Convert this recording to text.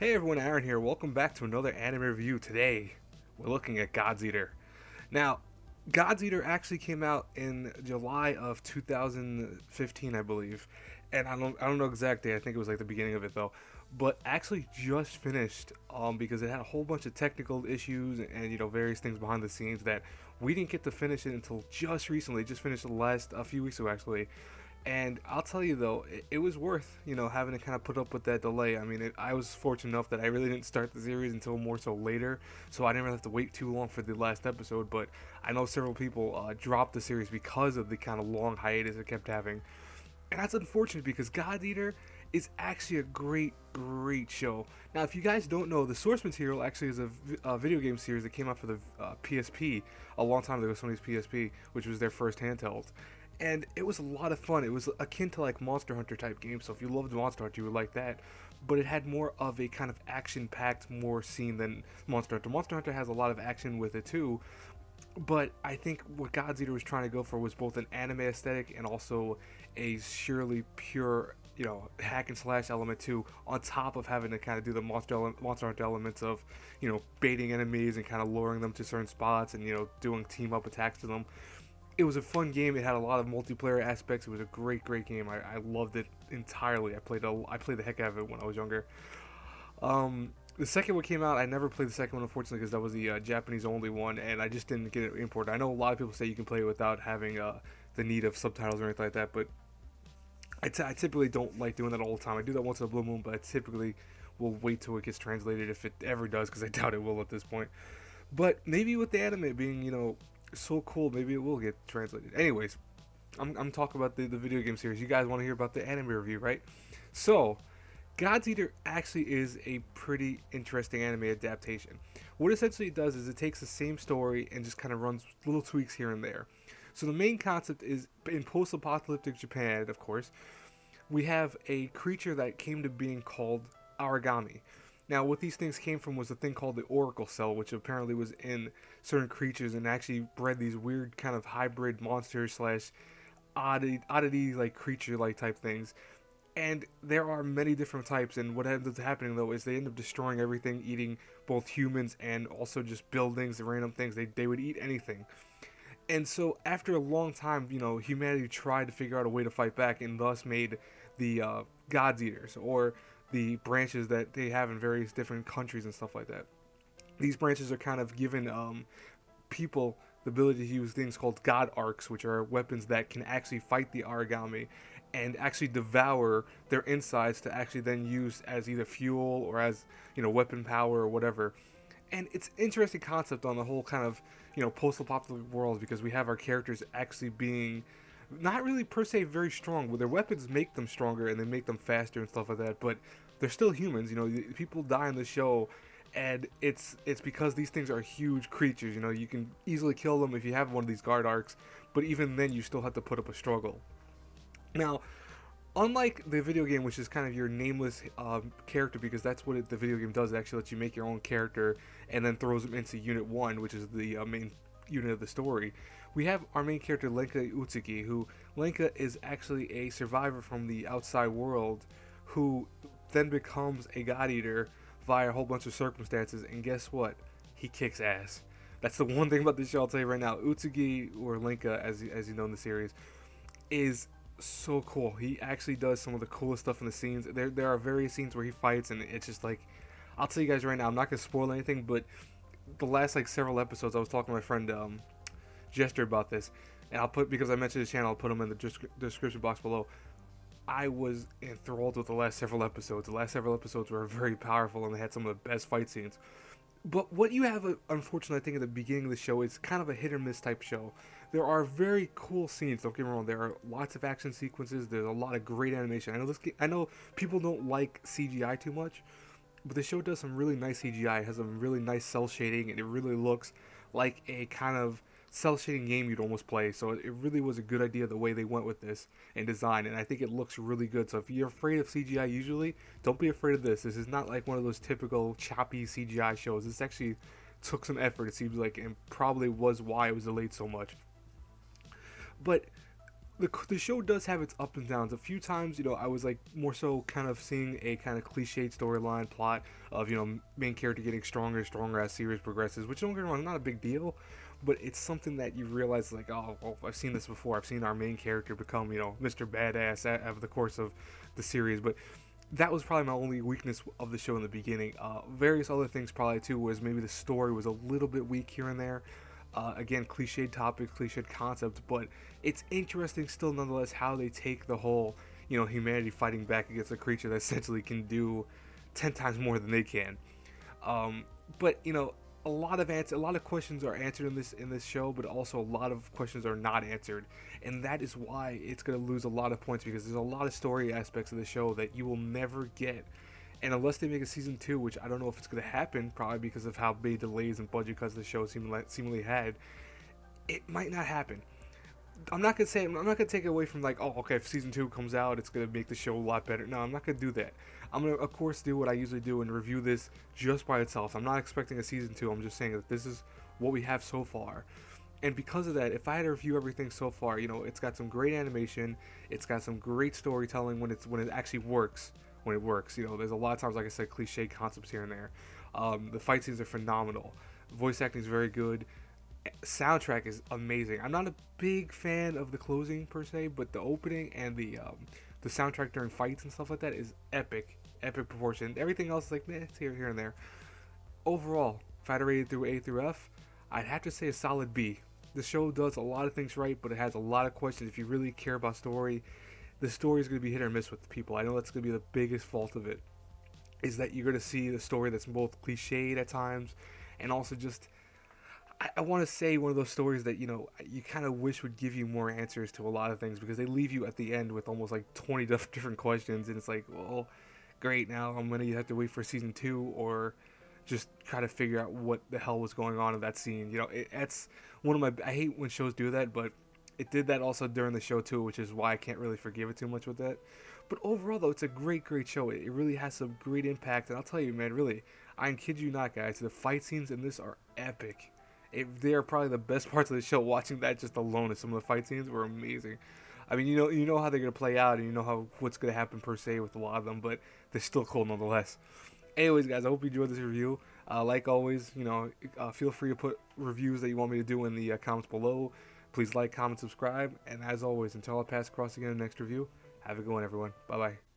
Hey everyone, Aaron here. Welcome back to another anime review. Today, we're looking at God's Eater. Now, God's Eater actually came out in July of 2015, I believe. And I don't know exact date. I think it was like the beginning of it though. But actually just finished because it had a whole bunch of technical issues and various things behind the scenes that we didn't get to finish it until just recently. Just finished the last a few weeks ago actually. And I'll tell you though, it was worth having to kind of put up with that delay. I mean, I was fortunate enough that I really didn't start the series until more so later, so I didn't really have to wait too long for the last episode. But I know several people dropped the series because of the kind of long hiatus it kept having, and that's unfortunate because God Eater is actually a great show. Now, if you guys don't know, the source material actually is a video game series that came out for the PSP a long time ago, Sony's PSP, which was their first handheld. And it was a lot of fun. It was akin to like Monster Hunter type games. So if you loved Monster Hunter, you would like that. But it had more of a kind of action-packed, more scene than Monster Hunter. Monster Hunter has a lot of action with it too. But I think what God's Eater was trying to go for was both an anime aesthetic and also a surely pure, hack and slash element too. On top of having to kind of do the Monster Hunter elements of, baiting enemies and kind of luring them to certain spots and doing team up attacks to them. It was a fun game. It had a lot of multiplayer aspects. It was a great game. I loved it entirely. I played the heck out of it when I was younger. The second one came out. I never played the second one, unfortunately, because that was the Japanese only one, and I just didn't get it imported. I know a lot of people say you can play it without having the need of subtitles or anything like that, but I typically don't like doing that all the time. I do that once in a blue moon, but I typically will wait till it gets translated if it ever does, because I doubt it will at this point. But maybe with the anime being, so cool, maybe it will get translated. Anyways, I'm talking about the video game series. You guys want to hear about the anime review, right? So, God's Eater actually is a pretty interesting anime adaptation. What essentially it does is it takes the same story and just kind of runs little tweaks here and there. So the main concept is in post-apocalyptic Japan, of course, we have a creature that came to being called origami. Now, what these things came from was a thing called the Oracle Cell, which apparently was in certain creatures and actually bred these weird kind of hybrid monsters slash oddity like creature like type things. And there are many different types, and what ends up happening though is they end up destroying everything, eating both humans and also just buildings and random things. They would eat anything. And so after a long time, humanity tried to figure out a way to fight back and thus made the God's Eaters, or the branches that they have in various different countries and stuff like that. These branches are kind of given people the ability to use things called God Arcs, which are weapons that can actually fight the origami and actually devour their insides to actually then use as either fuel or as weapon power or whatever. And it's an interesting concept on the whole kind of post-apocalyptic world, because we have our characters actually being not really per se very strong. Well, their weapons make them stronger and they make them faster and stuff like that, but they're still humans. People die in the show, and it's because these things are huge creatures. You can easily kill them if you have one of these guard arcs, but even then you still have to put up a struggle. Now, unlike the video game, which is kind of your nameless character, because that's what the video game does. It actually lets you make your own character and then throws them into Unit 1, which is the main unit of the story. We have our main character, Lenka Utsuki, who Lenka is actually a survivor from the outside world who then becomes a God Eater via a whole bunch of circumstances, and guess what? He kicks ass. That's the one thing about this show I'll tell you right now. Utsuki, or Lenka, as you know in the series, is so cool. He actually does some of the coolest stuff in the scenes. There are various scenes where he fights, and it's just like, I'll tell you guys right now, I'm not going to spoil anything, but the last several episodes, I was talking to my friend Jester about this, and because I mentioned his channel, I'll put him in the description box below. I was enthralled with the last several episodes. The last several episodes were very powerful, and they had some of the best fight scenes. But what you have, unfortunately, I think at the beginning of the show is kind of a hit or miss type show. There are very cool scenes. Don't get me wrong. There are lots of action sequences. There's a lot of great animation. I know people don't like CGI too much, but the show does some really nice CGI. It has some really nice cell shading, and it really looks like a kind of cell shading game you'd almost play. So it really was a good idea the way they went with this and design, and I think it looks really good. So if you're afraid of CGI usually, don't be afraid of this. This is not like one of those typical choppy CGI shows. This actually took some effort, it seems like, and probably was why it was delayed so much. But the show does have its ups and downs. A few times, I was like more so kind of seeing a kind of cliched storyline plot of main character getting stronger and stronger as series progresses, which don't get me wrong, not a big deal, but it's something that you realize like, oh, I've seen this before. I've seen our main character become Mr. Badass over the course of the series, but that was probably my only weakness of the show in the beginning. Various other things probably too was maybe the story was a little bit weak here and there. Again, cliched topics, cliched concepts, but it's interesting still nonetheless how they take the whole, humanity fighting back against a creature that essentially can do 10 times more than they can. But a lot of questions are answered in this show, but also a lot of questions are not answered, and that is why it's going to lose a lot of points because there's a lot of story aspects of the show that you will never get. And unless they make a season 2, which I don't know if it's going to happen, probably because of how many delays and budget cuts the show seemingly had, it might not happen. I'm not gonna take it away from like, oh, okay, if season 2 comes out, it's gonna make the show a lot better. No, I'm not gonna do that. I'm gonna, of course, do what I usually do and review this just by itself. I'm not expecting a season 2. I'm just saying that this is what we have so far. And because of that, if I had to review everything so far, it's got some great animation, it's got some great storytelling when it actually works. When it works, there's a lot of times, like I said, cliche concepts here and there. The fight scenes are phenomenal. Voice acting is very good. Soundtrack is amazing. I'm not a big fan of the closing per se, but the opening and the soundtrack during fights and stuff like that is epic proportion. Everything else is like, it's here and there. Overall, if I had to rate it through A through F, I'd have to say a solid B. The show does a lot of things right, but it has a lot of questions. If you really care about story, the story is going to be hit or miss with the people. I know that's going to be the biggest fault of it, is that you're going to see the story that's both cliched at times, and also just, I want to say one of those stories that, you kind of wish would give you more answers to a lot of things, because they leave you at the end with almost like 20 different questions, and it's like, well, great, now I'm going to have to wait for season 2, or just try to figure out what the hell was going on in that scene. That's one of my, I hate when shows do that, but it did that also during the show too, which is why I can't really forgive it too much with that. But overall though, it's a great show. It really has some great impact, and I'll tell you, man, really, I kid you not, guys, the fight scenes in this are epic. They are probably the best parts of the show. Watching that just alone, and some of the fight scenes were amazing. I mean, you know how they're gonna play out, and you know what's gonna happen per se with a lot of them, but they're still cool nonetheless. Anyways, guys, I hope you enjoyed this review. Like always, feel free to put reviews that you want me to do in the comments below. Please like, comment, subscribe, and as always, until I pass across again in the next review, have a good one, everyone. Bye-bye.